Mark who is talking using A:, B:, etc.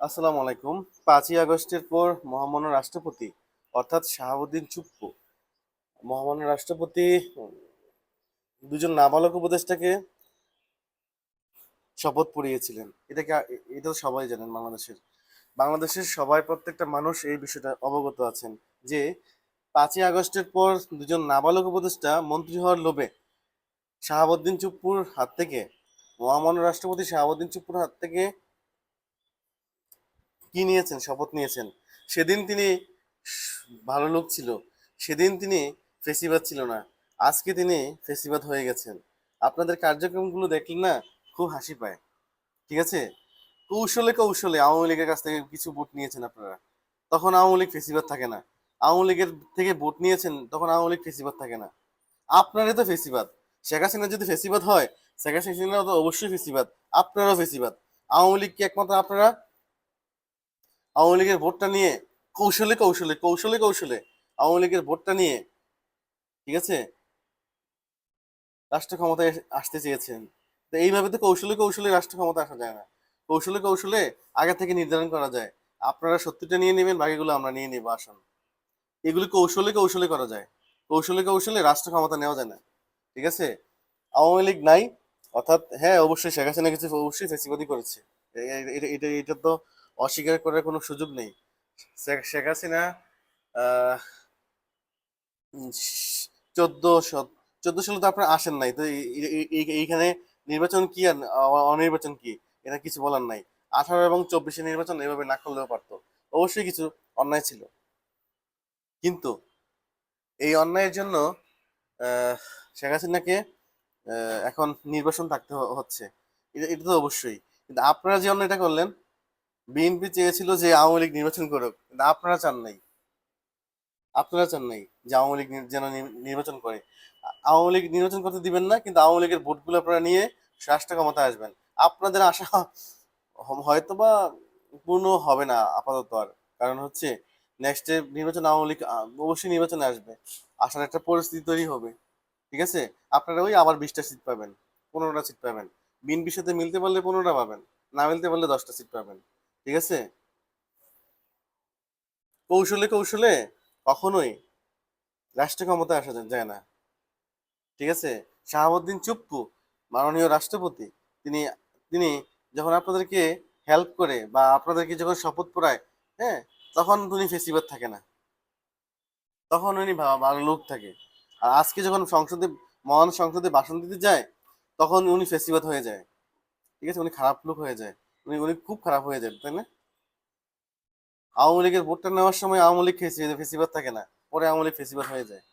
A: আসসালামু আলাইকুম। 5ই আগস্টের পর মহামান্য রাষ্ট্রপতি অর্থাৎ শাহাবুদ্দিন চুপ্পু মহামান্য রাষ্ট্রপতি দুজন নাবালক উপদেষ্টাকে শপথ পড়িয়েছিলেন। এটা তো সবাই জানেন। বাংলাদেশের সবাই, প্রত্যেকটা মানুষ এই বিষয়টা অবগত আছেন যে 5ই আগস্টের পর দুজন নাবালক উপদেষ্টা মন্ত্রী হওয়ার লোভে শাহাবুদ্দিন চুপ্পুর হাত থেকে মহামান্য রাষ্ট্রপতি শাহাবুদ্দিন চুপ্পুর হাত থেকে কি নিয়েছেন, শপথ নিয়েছেন। সেদিন তিনি ভালো লোক ছিল, সেদিন তিনি ফেসিবাদ ছিল না। আজকে তিনি ফেসিবাদ হয়ে গেছেন। আপনাদের কার্যক্রমগুলো দেখলে না খুব হাসি পায়। ঠিক আছে, কৌশলে কৌশলে আওয়ামী লীগের কাছ থেকে কিছু ভোট নিয়েছেন আপনারা, তখন আওয়ামী লীগ ফেসিবাদ থাকে না। আওয়ামী লীগের থেকে ভোট নিয়েছেন, তখন আওয়ামী লীগ ফেসিবাদ থাকে না। আপনারই তো ফেসিবাদ। শেখ হাসিনা যদি ফেসিবাদ হয়, শেখ হাসিনা তো অবশ্যই ফেসিবাদ। আপনারাও ফেসিবাদ। আওয়ামী লীগ কি একমাত্র আপনারা আওয়ামী লীগের ভোটটা নিয়ে কৌশলে কৌশলে কৌশলে কৌশলে আওয়ামী লীগের ভোটটা নিয়ে, ঠিক আছে, রাষ্ট্র ক্ষমতায় আসতে চেয়েছেন। তো এইভাবে তো কৌশলে কৌশলে রাষ্ট্র ক্ষমতা আসা যায় না। কৌশলে কৌশলে আগে থেকে নির্ধারণ করা যায়। আপনারা 70টা নিয়ে নেবেন, বাকিগুলো আমরা নিয়ে নেবো, আসুন। এগুলি কৌশলে কৌশলে করা যায়। কৌশলে কৌশলে রাষ্ট্র ক্ষমতা নেওয়া যায় না। ঠিক আছে, আওয়ামী লীগ নাই, অর্থাৎ হ্যাঁ অবশ্যই শেখ হাসিনা কিছু অবশ্যই ফেসিবাদই করেছে। এটা তো অস্বীকার করার কোনো সুযোগ নেই। শেখ হাসিনা আহ 14 সালে তো আপনার আসেন নাই তো এইখানে নির্বাচন কি আর অনির্বাচন কি, এটা কিছু বলার নাই। 18 এবং 24 নির্বাচন এভাবে না করলেও পারতো। অবশ্যই কিছু অন্যায় ছিল, কিন্তু এই অন্যায়ের জন্য আহ শেখ হাসিনাকে এখন নির্বাসন থাকতে হচ্ছে। এটা তো অবশ্যই। কিন্তু আপনারা যে অন্যায়টা করলেন, বিএনপি চেয়েছিল যে আওয়ামী লীগ নির্বাচন করুক, কিন্তু আপনারা চান নাই যে আওয়ামী লীগ যেন নির্বাচন করে। আওয়ামী লীগ নির্বাচন করতে দিবেন না, কিন্তু আওয়ামী লীগের ভোটগুলো আপনারা নিয়ে রাষ্ট্র ক্ষমতায় আসবেন। আপনাদের আশা হয়তোবা পূর্ণ হবে না আপাতত আর। কারণ হচ্ছে নেক্সট নির্বাচন আওয়ামী লীগ অবশ্যই নির্বাচনে আসবে, আসার একটা পরিস্থিতি তৈরি হবে। ঠিক আছে, আপনারা ওই আবার 20টা সিট পাবেন, 15টা সিট পাবেন। বিএনপির সাথে মিলতে পারলে 15টা পাবেন, না মিলতে পারলে 10টা সিট পাবেন। ঠিক আছে, কৌশলে কৌশলে কখনোই রাষ্ট্র ক্ষমতায় আসা যায় না। ঠিক আছে, শাহাবুদ্দিন চুপ্পু মাননীয় রাষ্ট্রপতি, তিনি তিনি যখন আপনাদেরকে হেল্প করে বা আপনাদেরকে যখন শপথ পড়ায়, হ্যাঁ, তখন উনি ফেসিবাদ থাকে না, তখন উনি ভালো লোক থাকে। আর আজকে যখন মহান সংসদে ভাষণ দিতে যায়, তখন উনি ফেসিবাদ হয়ে যায়। ঠিক আছে, উনি খারাপ লোক হয়ে যায়। উনি উনি খুব খারাপ হয়ে যায়, তাই না? আওয়ামী লীগের ভোটটা নেওয়ার সময় আওয়ামী লীগ ফেসিবাদ থাকে না, পরে আওয়ামী লীগ ফেসিবাদ হয়ে যায়।